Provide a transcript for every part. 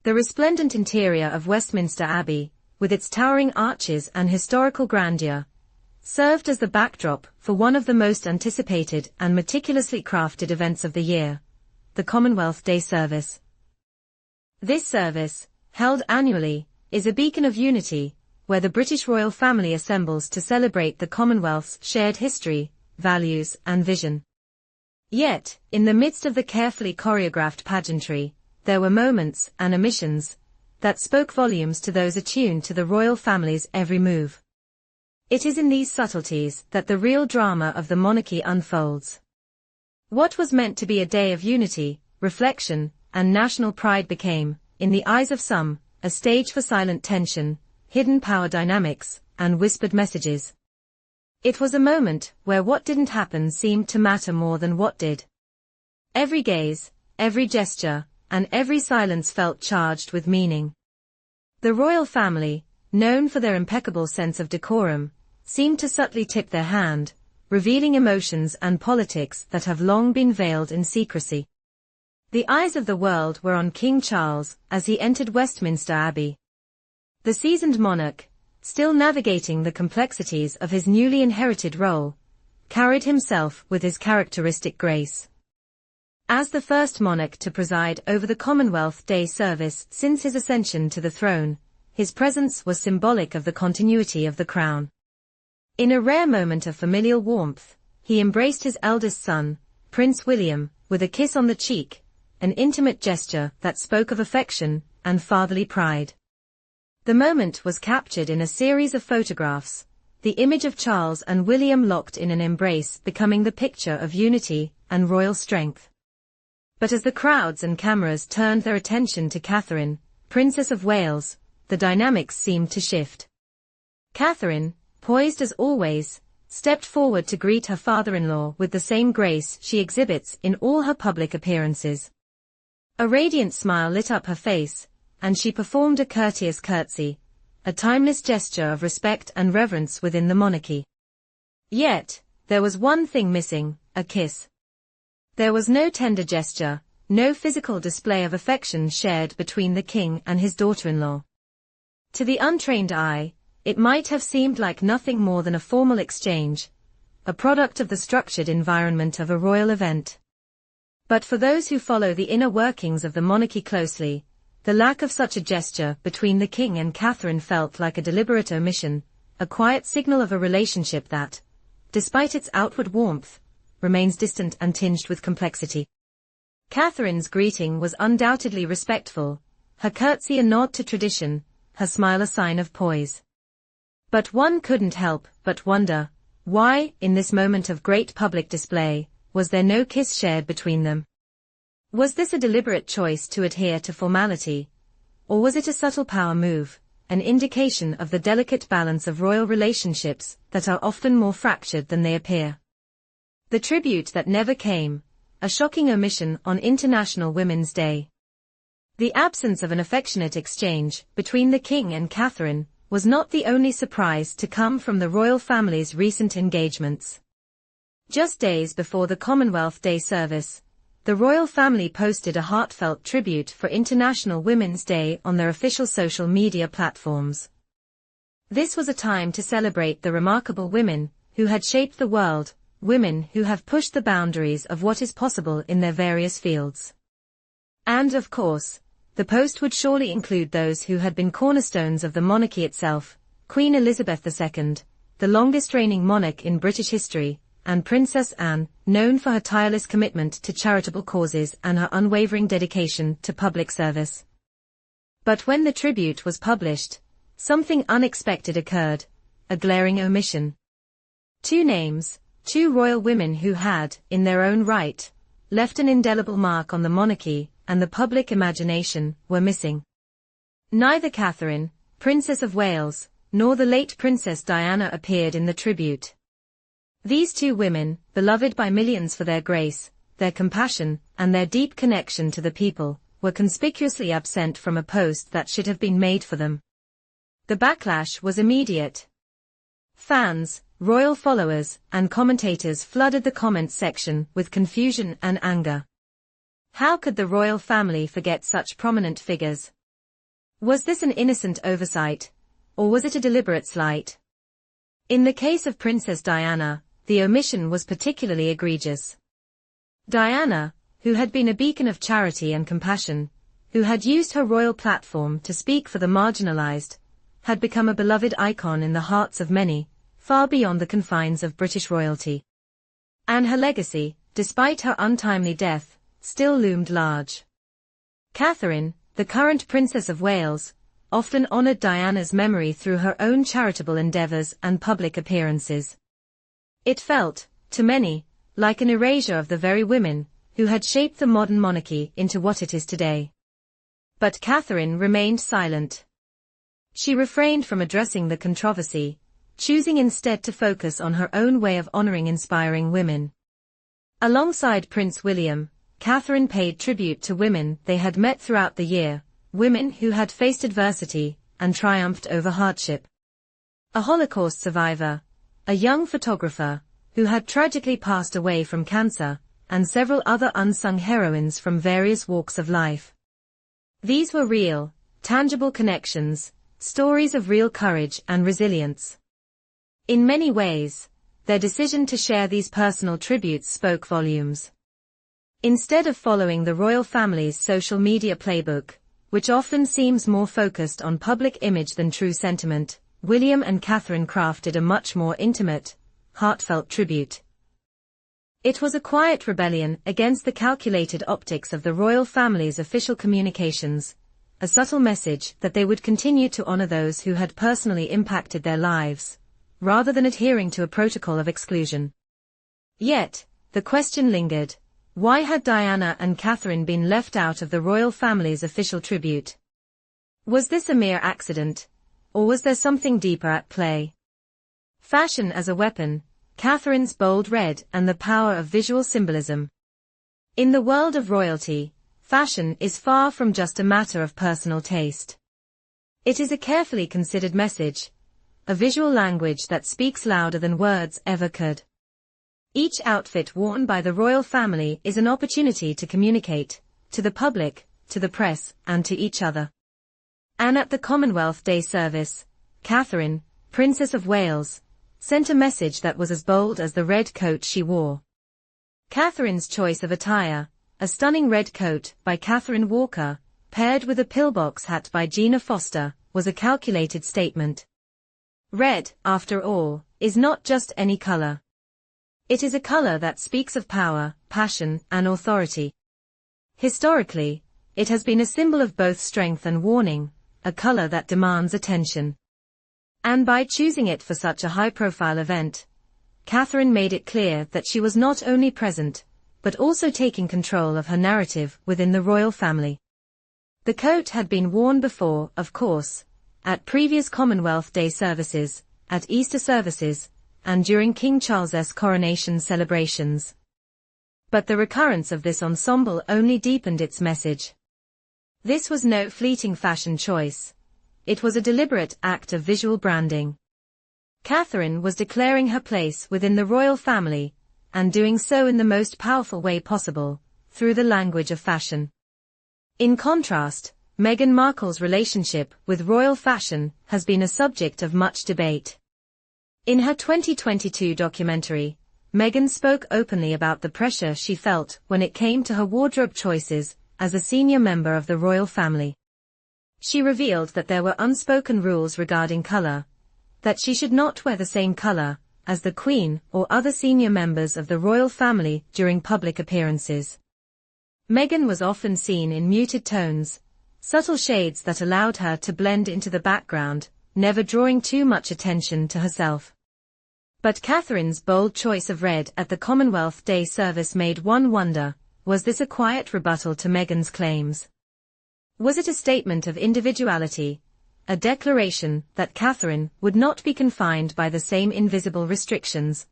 The resplendent interior of Westminster Abbey, with its towering arches and historical grandeur, served as the backdrop for one of the most anticipated and meticulously crafted events of the year, the Commonwealth Day service. This service, held annually, is a beacon of unity, where the British royal family assembles to celebrate the Commonwealth's shared history, values, and vision. Yet, in the midst of the carefully choreographed pageantry, there were moments and omissions that spoke volumes to those attuned to the royal family's every move. It is in these subtleties that the real drama of the monarchy unfolds. What was meant to be a day of unity, reflection, and national pride became, in the eyes of some, a stage for silent tension, hidden power dynamics, and whispered messages. It was a moment where what didn't happen seemed to matter more than what did. Every gaze, every gesture, and every silence felt charged with meaning. The royal family, known for their impeccable sense of decorum, seemed to subtly tip their hand, revealing emotions and politics that have long been veiled in secrecy. The eyes of the world were on King Charles as he entered Westminster Abbey. The seasoned monarch, still navigating the complexities of his newly inherited role, carried himself with his characteristic grace. As the first monarch to preside over the Commonwealth Day service since his ascension to the throne, his presence was symbolic of the continuity of the crown. In a rare moment of familial warmth, he embraced his eldest son, Prince William, with a kiss on the cheek, an intimate gesture that spoke of affection and fatherly pride. The moment was captured in a series of photographs, the image of Charles and William locked in an embrace becoming the picture of unity and royal strength. But as the crowds and cameras turned their attention to Catherine, Princess of Wales, the dynamics seemed to shift. Catherine, poised as always, stepped forward to greet her father-in-law with the same grace she exhibits in all her public appearances. A radiant smile lit up her face, and she performed a courteous curtsy, a timeless gesture of respect and reverence within the monarchy. Yet, there was one thing missing, a kiss. There was no tender gesture, no physical display of affection shared between the king and his daughter-in-law. To the untrained eye, it might have seemed like nothing more than a formal exchange, a product of the structured environment of a royal event. But for those who follow the inner workings of the monarchy closely, the lack of such a gesture between the king and Catherine felt like a deliberate omission, a quiet signal of a relationship that, despite its outward warmth, remains distant and tinged with complexity. Catherine's greeting was undoubtedly respectful, her curtsy a nod to tradition, her smile a sign of poise. But one couldn't help but wonder, why, in this moment of great public display, was there no kiss shared between them? Was this a deliberate choice to adhere to formality, or was it a subtle power move, an indication of the delicate balance of royal relationships that are often more fractured than they appear? The tribute that never came, a shocking omission on International Women's Day. The absence of an affectionate exchange between the king and Catherine was not the only surprise to come from the royal family's recent engagements. Just days before the Commonwealth Day service, the royal family posted a heartfelt tribute for International Women's Day on their official social media platforms. This was a time to celebrate the remarkable women who had shaped the world, women who have pushed the boundaries of what is possible in their various fields. And of course, the post would surely include those who had been cornerstones of the monarchy itself, Queen Elizabeth II, the longest reigning monarch in British history, and Princess Anne, known for her tireless commitment to charitable causes and her unwavering dedication to public service. But when the tribute was published, something unexpected occurred, a glaring omission. Two names, two royal women who had, in their own right, left an indelible mark on the monarchy and the public imagination, were missing. Neither Catherine, Princess of Wales, nor the late Princess Diana appeared in the tribute. These two women, beloved by millions for their grace, their compassion, and their deep connection to the people, were conspicuously absent from a post that should have been made for them. The backlash was immediate. Fans, royal followers, and commentators flooded the comments section with confusion and anger. How could the royal family forget such prominent figures? Was this an innocent oversight, or was it a deliberate slight? In the case of Princess Diana, the omission was particularly egregious. Diana, who had been a beacon of charity and compassion, who had used her royal platform to speak for the marginalized, had become a beloved icon in the hearts of many, far beyond the confines of British royalty. And her legacy, despite her untimely death, still loomed large. Catherine, the current Princess of Wales, often honored Diana's memory through her own charitable endeavors and public appearances. It felt, to many, like an erasure of the very women who had shaped the modern monarchy into what it is today. But Catherine remained silent. She refrained from addressing the controversy, choosing instead to focus on her own way of honoring inspiring women. Alongside Prince William, Catherine paid tribute to women they had met throughout the year, women who had faced adversity and triumphed over hardship. A Holocaust survivor, a young photographer, who had tragically passed away from cancer, and several other unsung heroines from various walks of life. These were real, tangible connections, stories of real courage and resilience. In many ways, their decision to share these personal tributes spoke volumes. Instead of following the royal family's social media playbook, which often seems more focused on public image than true sentiment, William and Catherine crafted a much more intimate, heartfelt tribute. It was a quiet rebellion against the calculated optics of the royal family's official communications, a subtle message that they would continue to honor those who had personally impacted their lives, rather than adhering to a protocol of exclusion. Yet, the question lingered. Why had Diana and Catherine been left out of the royal family's official tribute? Was this a mere accident, or was there something deeper at play? Fashion as a weapon, Catherine's bold red and the power of visual symbolism. In the world of royalty, fashion is far from just a matter of personal taste. It is a carefully considered message, a visual language that speaks louder than words ever could. Each outfit worn by the royal family is an opportunity to communicate, to the public, to the press, and to each other. And at the Commonwealth Day service, Catherine, Princess of Wales, sent a message that was as bold as the red coat she wore. Catherine's choice of attire, a stunning red coat by Catherine Walker, paired with a pillbox hat by Gina Foster, was a calculated statement. Red, after all, is not just any color. It is a color that speaks of power, passion, and authority. Historically, it has been a symbol of both strength and warning, a color that demands attention. And by choosing it for such a high-profile event, Catherine made it clear that she was not only present, but also taking control of her narrative within the royal family. The coat had been worn before, of course, at previous Commonwealth Day services, at Easter services, and during King Charles's coronation celebrations. But the recurrence of this ensemble only deepened its message. This was no fleeting fashion choice. It was a deliberate act of visual branding. Catherine was declaring her place within the royal family, and doing so in the most powerful way possible, through the language of fashion. In contrast, Meghan Markle's relationship with royal fashion has been a subject of much debate. In her 2022 documentary, Meghan spoke openly about the pressure she felt when it came to her wardrobe choices as a senior member of the royal family. She revealed that there were unspoken rules regarding color, that she should not wear the same color as the Queen or other senior members of the royal family during public appearances. Meghan was often seen in muted tones, subtle shades that allowed her to blend into the background, never drawing too much attention to herself. But Catherine's bold choice of red at the Commonwealth Day service made one wonder, was this a quiet rebuttal to Meghan's claims? Was it a statement of individuality, a declaration that Catherine would not be confined by the same invisible restrictions?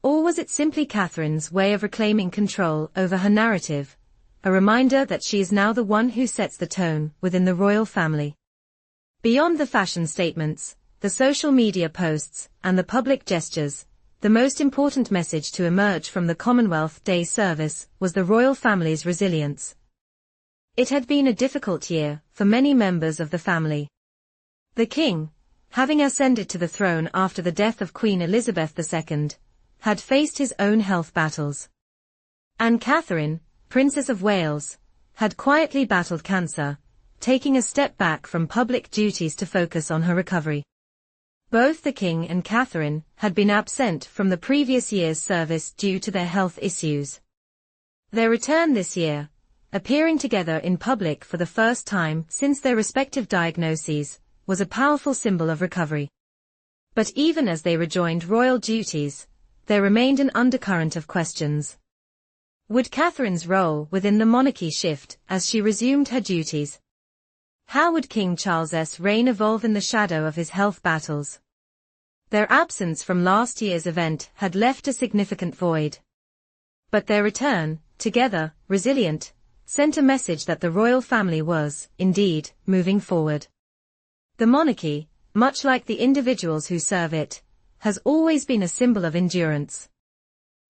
Or was it simply Catherine's way of reclaiming control over her narrative, a reminder that she is now the one who sets the tone within the royal family? Beyond the fashion statements, the social media posts, and the public gestures, the most important message to emerge from the Commonwealth Day service was the royal family's resilience. It had been a difficult year for many members of the family. The king, having ascended to the throne after the death of Queen Elizabeth II, had faced his own health battles. And Catherine, Princess of Wales, had quietly battled cancer, taking a step back from public duties to focus on her recovery. Both the king and Catherine had been absent from the previous year's service due to their health issues. Their return this year, appearing together in public for the first time since their respective diagnoses, was a powerful symbol of recovery. But even as they rejoined royal duties, there remained an undercurrent of questions. Would Catherine's role within the monarchy shift as she resumed her duties? How would King Charles's reign evolve in the shadow of his health battles? Their absence from last year's event had left a significant void. But their return, together, resilient, sent a message that the royal family was, indeed, moving forward. The monarchy, much like the individuals who serve it, has always been a symbol of endurance.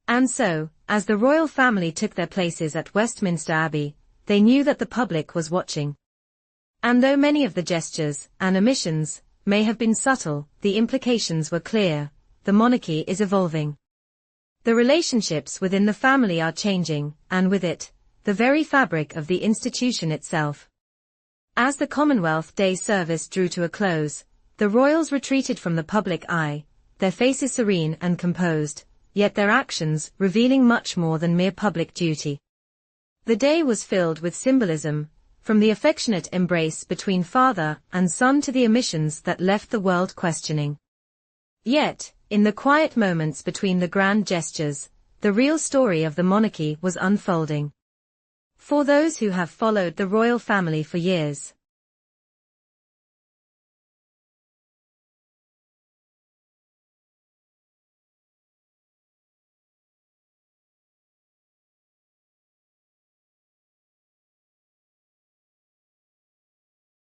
And so, as the royal family took their places at Westminster Abbey, they knew that the public was watching. And though many of the gestures and omissions may have been subtle, the implications were clear. The monarchy is evolving. The relationships within the family are changing, and with it, the very fabric of the institution itself. As the Commonwealth Day service drew to a close, the royals retreated from the public eye, their faces serene and composed, yet their actions revealing much more than mere public duty. The day was filled with symbolism, from the affectionate embrace between father and son to the omissions that left the world questioning. Yet, in the quiet moments between the grand gestures, the real story of the monarchy was unfolding. For those who have followed the royal family for years,